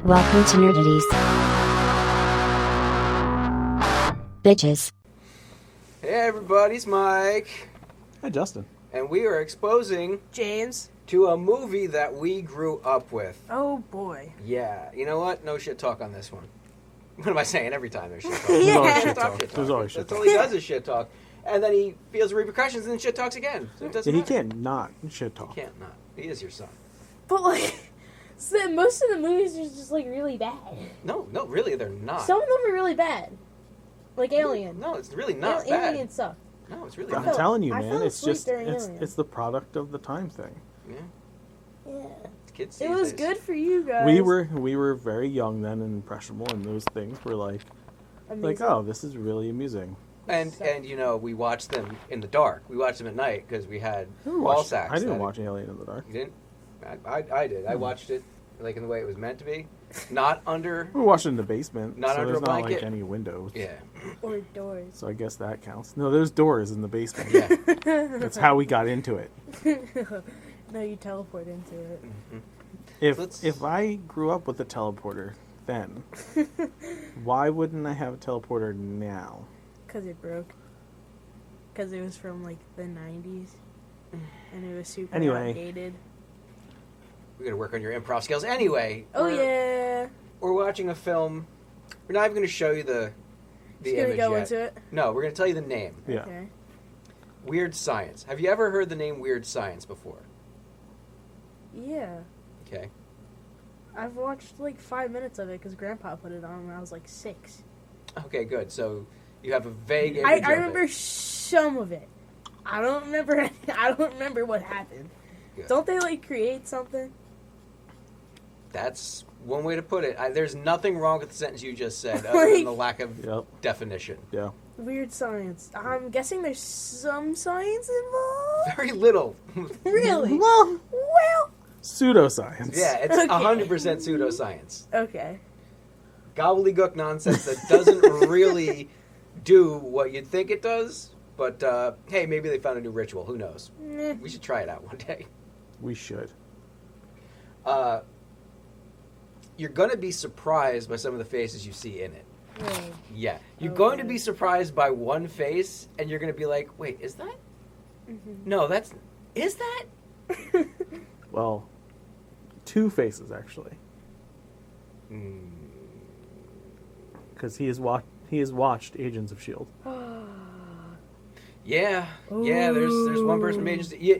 Welcome to Nerdities. Bitches. Hey everybody, it's Mike. Hi, Justin. And we are exposing James. to a movie that we grew up with. Oh boy. Yeah, you know what? No shit talk on this one. What am I saying? Every time there's shit talk. There's always Yeah. shit talk. There's always shit That's talk. all he does is shit talk. And then he feels the repercussions and then shit talks again. So it doesn't He matter. can't not shit talk. He can't not. He is your son. But like, so most of the movies are just like really bad. No, really, they're not. Some of them are really bad. Like Alien. No, it's really not bad. Alien sucked. No, it's really I'm not. telling you, I man. fell It's asleep just during Alien. it's the product of the time thing. Yeah, Yeah. it's kids It these was days. good for you guys. We were very young then and impressionable, and those things were like Amazing. oh, this is really amusing. And you know, we watched them in the dark. We watched them at night because we had ball sacks. I didn't that- watch Alien in the Dark. You didn't? I did. I watched it like in the way it was meant to be, not under. We watched it in the basement, Not so under there's a not blanket? like any windows. Yeah, Or doors. So I guess that counts. No, there's doors in the basement. yeah. That's how we got into it. No, you teleport into it. If I grew up with a teleporter then, why wouldn't I have a teleporter now? Because it broke. Because it was from like the 90s. And it was super Anyway. outdated. We got to work on your improv skills. Anyway, Oh we're, yeah. we're watching a film. We're not even going to show you the Just gonna image go yet. into it. No, we're going to tell you the name. Yeah. Okay. Weird Science. Have you ever heard the name Weird Science before? Yeah. Okay. I've watched like 5 minutes of it because Grandpa put it on when I was like 6. Okay, good. So you have a vague image I of remember it. some of it. I don't remember. I don't remember what happened. Good. Don't they like create something? That's one way to put it. There's nothing wrong with the sentence you just said, other than the lack of Yep. definition. Yeah. Weird science. I'm guessing there's some science involved. Very little. Really? Well, Well. pseudoscience. Yeah, it's Okay. 100% pseudoscience. Okay. Gobbledygook nonsense that doesn't really do what you'd think it does. But, hey, maybe they found a new ritual. Who knows? Meh. We should try it out one day. We should. You're going to be surprised by some of the faces you see in it. Really? Yeah. You're Oh, going to really? be surprised by one face, and you're going to be like, wait, is that? No, that's... Is that? Well, two faces actually, Mm. because he has watched Agents of Shield. Yeah. Yeah, there's one person from Agents... Yeah,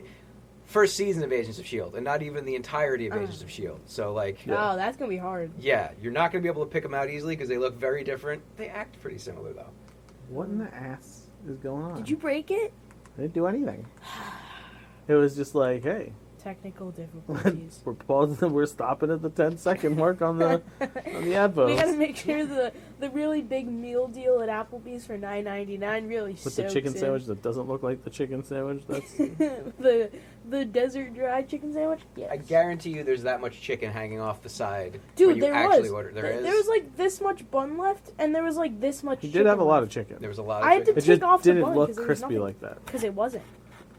first season of Agents of S.H.I.E.L.D., and not even the entirety of Agents of S.H.I.E.L.D. So, like... Oh, that's gonna be hard. Yeah, you're not going to be able to pick them out easily because they look very different. They act pretty similar, though. What in the ass is going on? Did you break it? I didn't do anything. It was just like, hey, Technical difficulties. we're pausing. We're stopping at the 10-second mark on the ad We gotta post. make sure the really big meal deal at Applebee's for $9.99 really With the soaks chicken in. sandwich that doesn't look like the chicken sandwich. That's the desert dry chicken sandwich. Yes. I guarantee you there's that much chicken hanging off the side Dude, when you there actually was. order. There There is? There was like this much bun left, and there was like this much. he did have a lot of chicken chicken. There was a lot of I had to chicken. It take just off the didn't bun look 'cause there was crispy nothing. like that. because it wasn't.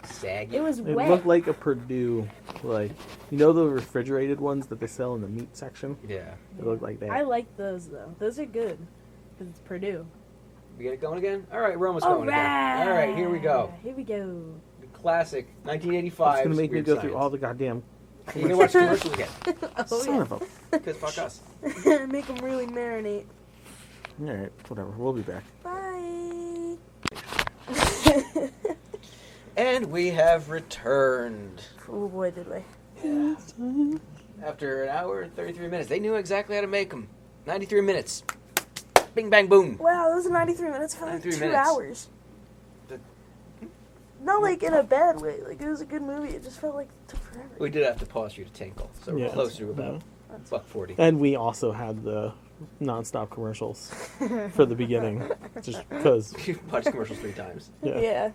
Saggy. It was It wet. looked like a Purdue, like, you know the refrigerated ones that they sell in the meat section? Yeah. It looked like that. I like those though. Those are good because it's Purdue. We get it going again? All right, we're almost going again. All right, here we go. Here we go. The classic It's 1985. going to make me Weird go Science. through all the goddamn... You're going to watch the commercial again. Oh Son of a... Because fuck us. yeah. Make them really marinate. Alright, whatever. We'll be back. Bye. And we have returned. Oh boy, did we. Yeah. After an hour and 33 minutes. They knew exactly how to make them. 93 minutes. Bing, bang, boom. Wow, that was 93 minutes for like 93 2 minutes. hours. The- Not like in a bad way. Like it was a good movie. It just felt like it took forever. We did have to pause you to tinkle. So we're Yeah. closer to about $1.40. And we also had the non-stop commercials for the beginning. Just because... You've watched commercials 3 times. Yeah. Yeah.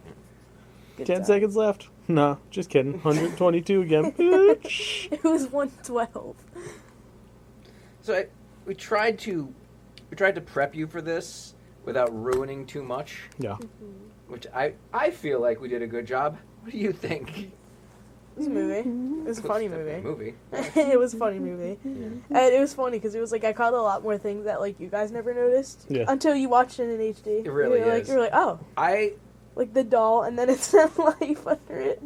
Good 10 time. seconds left. No, just kidding. 122 again. It was 112. So we tried to prep you for this without ruining too much, Yeah. which I feel like we did a good job. What do you think? It was a movie. It was a funny movie. Movie. It was a funny movie. And it was funny because it was like I caught a lot more things that like you guys never noticed until you watched it in HD. It really is. You're like, oh, like the doll, and then it's that life under it.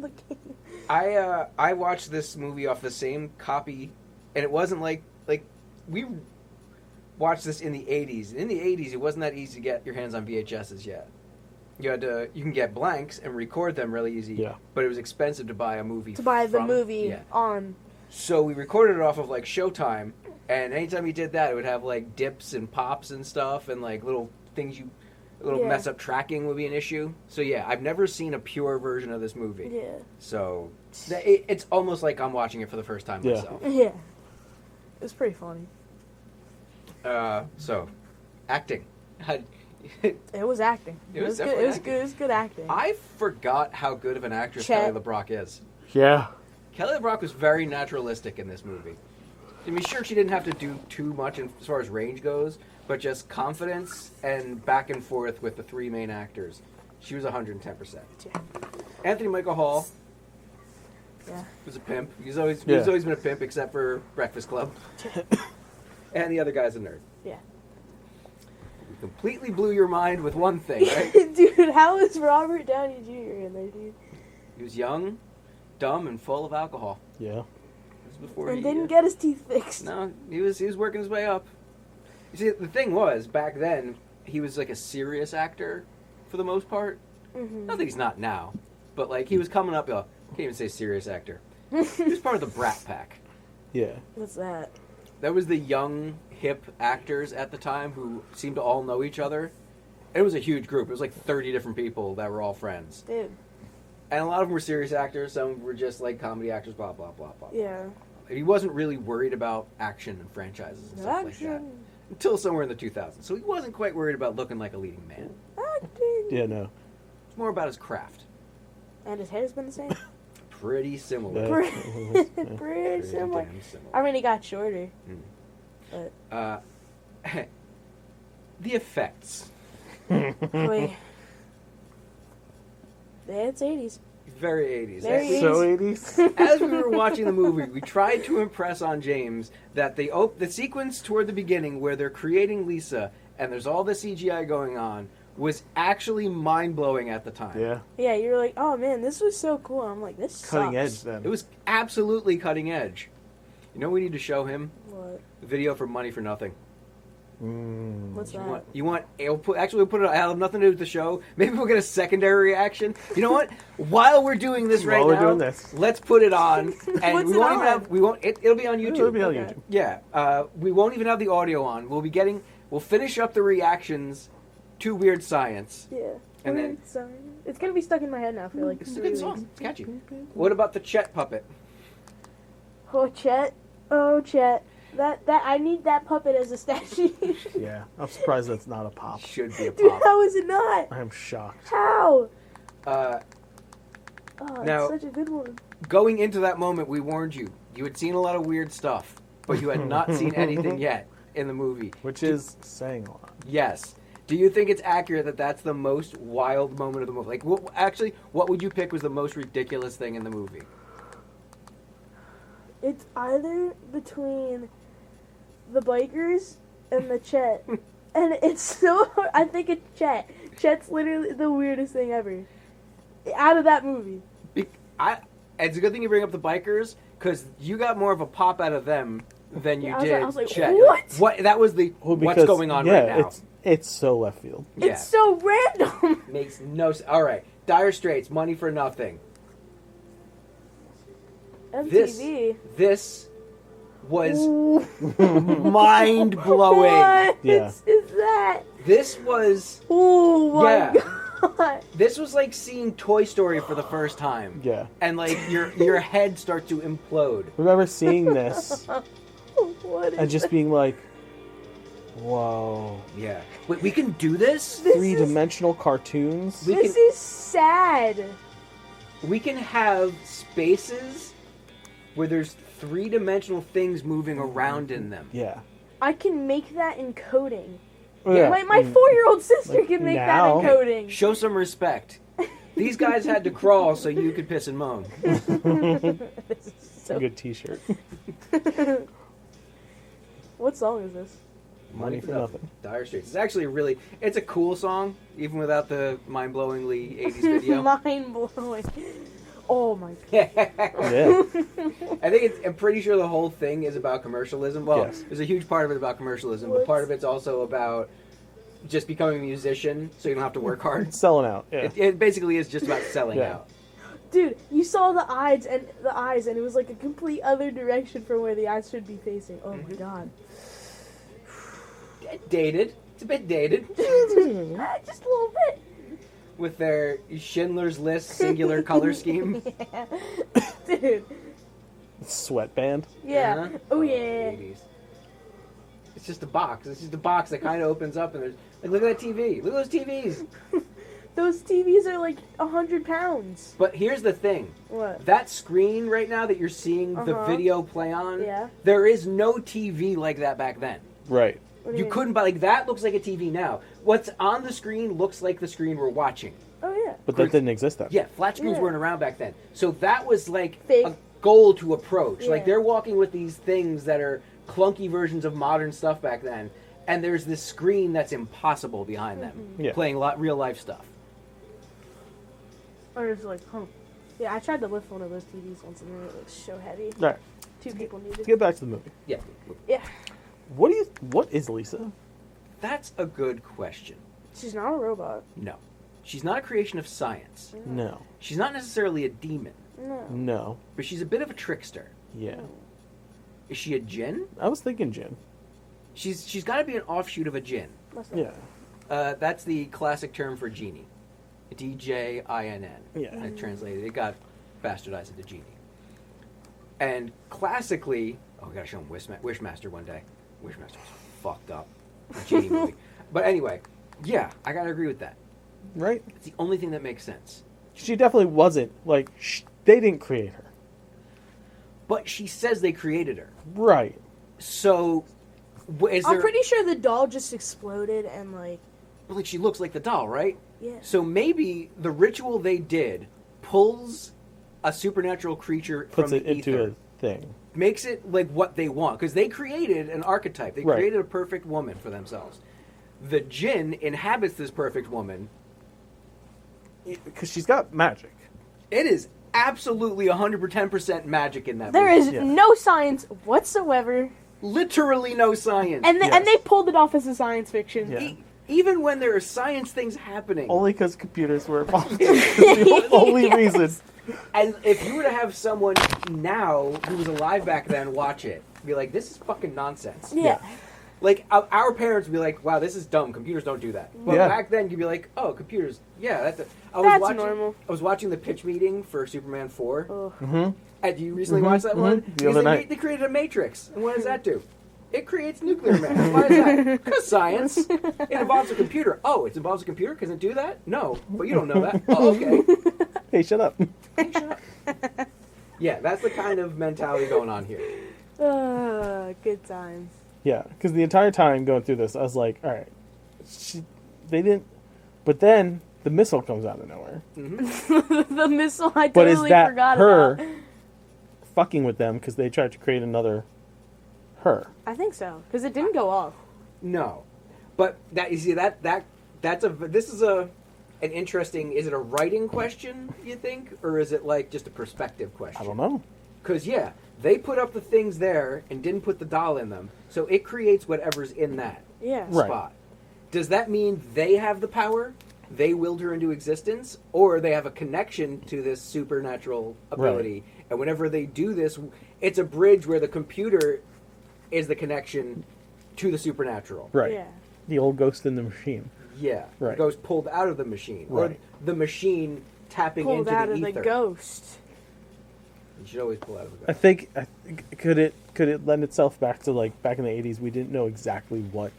I watched this movie off the same copy, and it wasn't like we watched this in the 80s. In the 80s, it wasn't that easy to get your hands on VHSs yet. You can get blanks and record them really easy. Yeah. But it was expensive to buy a movie. On. So we recorded it off of like Showtime, and anytime you did that, it would have like dips and pops and stuff, and like little things mess up tracking would be an issue. So yeah, I've never seen a pure version of this movie. Yeah. So it's almost like I'm watching it for the first time myself. Yeah. It was pretty funny. So, acting. It was acting. It was good. definitely It was acting. good. It was good acting. I forgot how good of an actress Chet. Kelly LeBrock is. Yeah. Kelly LeBrock was very naturalistic in this movie. I mean, sure, she didn't have to do too much as far as range goes, but just confidence and back and forth with the three main actors. She was 110%. Yeah. Anthony Michael Hall Yeah. was a pimp. He's always been a pimp except for Breakfast Club. And the other guy's a nerd. Yeah. We completely blew your mind with one thing, right? Dude, how is Robert Downey Jr. in there, dude? He was young, dumb, and full of alcohol. Yeah. This was before And he didn't get his teeth fixed. No, he was working his way up. You see, the thing was, back then, he was like a serious actor for the most part. Mm-hmm. Not that he's not now, but like he was coming up. Can't even say serious actor. He was part of the Brat Pack. Yeah. What's that? That was the young, hip actors at the time who seemed to all know each other. It was a huge group. It was like 30 different people that were all friends. Dude. And a lot of them were serious actors. Some were just like comedy actors, blah, blah, blah, blah. Yeah. He wasn't really worried about action and franchises and stuff like that. Until somewhere in the 2000s. So he wasn't quite worried about looking like a leading man. Acting. Yeah, no. It's more about his craft. And his hair's been the same? Pretty similar. Yeah. Pretty similar. damn similar. I mean, he got shorter. But The effects. wait. Yeah, it's 80s. Very 80s. Very So 80s? As we were watching the movie, we tried to impress on James that the sequence toward the beginning where they're creating Lisa and there's all the CGI going on was actually mind-blowing at the time. Yeah. Yeah, you're like, oh man, this was so cool. I'm like, this Cutting sucks. edge then. It was absolutely cutting edge. You know what we need to show him? What? The video for Money for Nothing. What's that? We'll put it. I have nothing to do with the show. Maybe we'll get a secondary reaction. You know what? While we're doing this While we're doing this. let's put it on. And What's we it won't on? even have. We won't. It'll be on YouTube. It'll be on Okay. YouTube. Yeah. We won't even have the audio on. We'll finish up the reactions to Weird Science. Yeah. And Weird then- Science. It's gonna be stuck in my head now for like It's a 3 good weeks. song. It's catchy. What about the Chet puppet? Oh, Chet. Oh, Chet. That I need that puppet as a statue. Yeah. I'm surprised that's not a pop. Should be a Dude, pop. how is it not? I am shocked. How? Uh, Oh, Now- it's such a good one. Going into that moment, we warned you. You had seen a lot of weird stuff, but you had not seen anything yet in the movie. Which is saying a lot. Yes. Do you think it's accurate that that's the most wild moment of the movie? Like, what would you pick was the most ridiculous thing in the movie? It's either between the bikers and the Chet. And it's so hard. I think it's Chet. Chet's literally the weirdest thing ever. Out of that movie. It's a good thing you bring up the bikers, because you got more of a pop out of them than you Yeah, did I was like, Chet. what? That was the Well, what's because- going on yeah, right now. It's so left field. Yeah. It's so random. Makes no sense. All right. Dire Straits, Money for Nothing. MTV. This was Ooh. mind-blowing. What Yeah. is that? This was Oh my Yeah. god. this was like seeing Toy Story for the first time. Yeah. And like your head starts to implode. Remember seeing this What is and just that? being like, whoa. Yeah. Wait, we can do this? This Three-dimensional cartoons? We This can- is sad. We can have spaces where there's three-dimensional things moving around in them. Yeah. I can make that in coding. Yeah. My and- 4-year-old sister like can make now- that in coding. Show some respect. These guys had to crawl so you could piss and moan. This is so... Good T-shirt. What song is this? Money for nothing. Dire Straits. It's actually it's a cool song, even without the mind-blowingly 80s video. Mind blowing. Oh my god. Yeah. I'm pretty sure the whole thing is about commercialism. Well, Yes. there's a huge part of it about commercialism, but What's- part of it's also about just becoming a musician so you don't have to work hard. Selling out. Yeah. It basically is just about selling Yeah. out. Dude, you saw the eyes and it was like a complete other direction from where the eyes should be facing. Oh my god. Dated. It's a bit dated. Just a little bit. With their Schindler's List singular color scheme. Yeah. Dude. Sweatband. Yeah. Uh-huh. Oh yeah. 80s. It's just a box. It's just a box that kind of opens up and there's like, look at that TV. Look at those TVs. Those TVs are like 100 pounds. But here's the thing. What? That screen right now that you're seeing the Uh-huh. video play on, Yeah. there is no TV like that back then. Right. What do You mean? couldn't buy, like, that looks like a TV now. What's on the screen looks like the screen we're watching. Oh yeah. But that didn't exist then. Yeah, flat screens Yeah. weren't around back then. So that was like Fake. a goal to approach. Like Yeah. they're walking with these things that are clunky versions of modern stuff back then, and there's this screen that's impossible behind them, Yeah. playing real life stuff. Or it's like, huh. Yeah, I tried to lift one of those TVs once and it was so heavy. All right. 2 people needed. Let's get back to the movie. Yeah, Yeah. What is Lisa? that's a good question. She's not a robot. No, she's not a creation of science. No. She's not necessarily a demon, No. No. but she's a bit of a trickster. Yeah. Is she a djinn? I was thinking Jin. She's got to be an offshoot of a djinn. Must not. Yeah. That's the classic term for genie. DJINN. Yeah. I translated. It got bastardized into genie. And classically, I gotta show him Wishmaster one day. Wishmaster was fucked up. The genie movie. But anyway, yeah, I gotta agree with that. Right? It's the only thing that makes sense. She definitely wasn't. Like, they didn't create her. But she says they created her. Right. So, is there? I'm pretty sure the doll just exploded and like, But like she looks like the doll, right? yeah. So maybe the ritual they did pulls a supernatural creature Puts from it the into ether. a thing. Makes it like what they want because they created an archetype. They Right. created a perfect woman for themselves. The djinn inhabits this perfect woman. Because she's got magic. It is absolutely 110% magic in that There movie. is Yeah. no science whatsoever, Literally no science. and Yes. and they pulled it off as a science fiction. Yeah. Even when there are science things happening. Only because computers were involved. That's the only Yes. reason. And if you were to have someone now who was alive back then watch it, be like, this is fucking nonsense. Yeah. Like, our parents would be like, wow, this is dumb. Computers don't do that. But Yeah. back then, you'd be like, oh, computers, yeah, that's That's watching, normal. I was watching the pitch meeting for Superman 4. Ugh. Mm-hmm. And you recently watched that one? The Because other they, night. they created a matrix. And what does that do? It creates nuclear man. Why is that? Because science. It involves a computer. Oh, it involves a computer? Can it do that? No. But you don't know that. Oh, okay. Hey, shut up. Hey, shut up. Yeah, that's the kind of mentality going on here. Good times. Yeah, because the entire time going through this, I was like, all right, they didn't. But then the missile comes out of nowhere. The missile I But is totally that forgot her about. fucking with them because they tried to create another her? I think so, because it didn't go off. No. But that you see this is an interesting, is it a writing question, you think? Or is it like just a perspective question? I don't know. Because, yeah, they put up the things there and didn't put the doll in them. So it creates whatever's in that Yeah. Right. spot. Does that mean they have the power? They willed her into existence? Or they have a connection to this supernatural ability? And whenever they do this, it's a bridge where the computer is the connection to the supernatural. Right. Yeah. The old ghost in the machine. Yeah. Right. The ghost pulled out of the machine. Right. Or the machine tapping Pulled into out the of ether. the ghost. You should always pull out of a I ghost. think could it lend itself back to like back in the 80s? We didn't know exactly what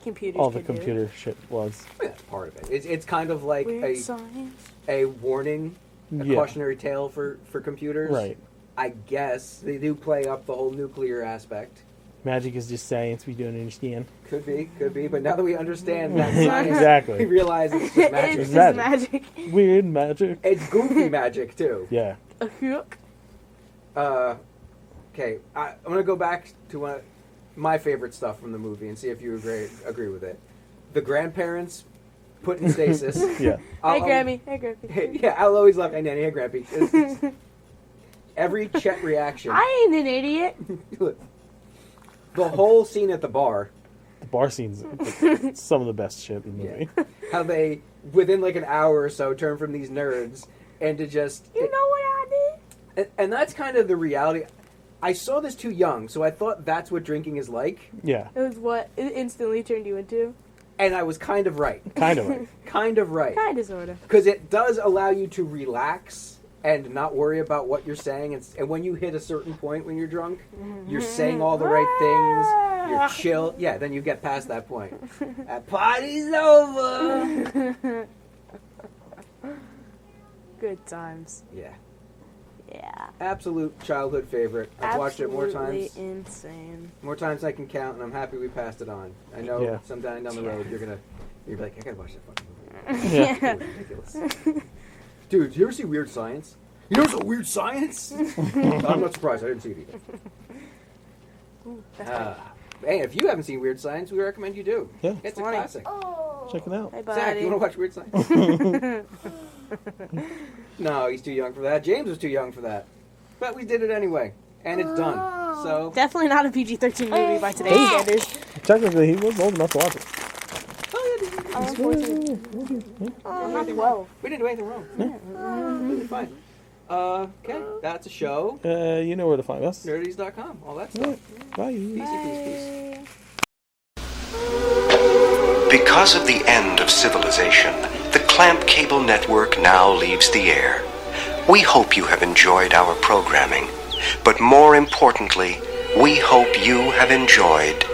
Computers. all the could do. computer shit was. I mean, that's part of it. It's kind of like Weird science. a warning, a Yeah. cautionary tale for computers. Right. I guess they do play up the whole nuclear aspect. Magic is just science we don't understand. Could be. But now that we understand that science, Exactly. we realize it's just magic. It's Magic. just magic. Weird magic. It's goofy magic too. Yeah. Okay, I'm gonna go back to my favorite stuff from the movie and see if you agree with it. The grandparents put in stasis. Yeah. Hey, Grammy. Hey, Grammy. Yeah, I'll always love. Hey, Nanny. Hey, Grampy. Every Chet reaction. I ain't an idiot. The whole scene at the bar. The bar scenes some of the best shit in the movie. How they, within like an hour or so, turn from these nerds and to just... You know what I did? And that's kind of the reality. I saw this too young, so I thought that's what drinking is like. Yeah. It was what it instantly turned you into. And I was kind of right. Kind of right. Kind of right. Kinda, sorta. Because it does allow you to relax and not worry about what you're saying. And when you hit a certain point when you're drunk, you're saying all the right things. You're chill. Yeah, then you get past that point. That party's over. Good times. Yeah. Yeah. Absolute childhood favorite. I've watched it more times. Absolutely insane. More times I can count, and I'm happy we passed it on. I know Yeah. sometime down the road you're like, I gotta watch that fucking movie. Yeah. It was ridiculous. Dude, do you ever see Weird Science? You know some Weird Science? I'm not surprised. I didn't see it either. Ooh, that's Hey, if you haven't seen Weird Science, we recommend you do. Yeah. It's a Funny. classic. Check it out. Hey, Zach, you buddy. want to watch Weird Science? No, he's too young for that. James was too young for that. But we did it anyway. And it's done. So, Definitely not a PG-13 movie by today's standards. Technically, he was old enough to watch it. I'm 14. I'm not 12. we didn't do anything wrong. Really fine. Okay, that's a show. You know where to find us. Nerdies.com. All that stuff. Bye. Peace. Because of the end of civilization, the Clamp Cable Network now leaves the air. We hope you have enjoyed our programming, but more importantly, we hope you have enjoyed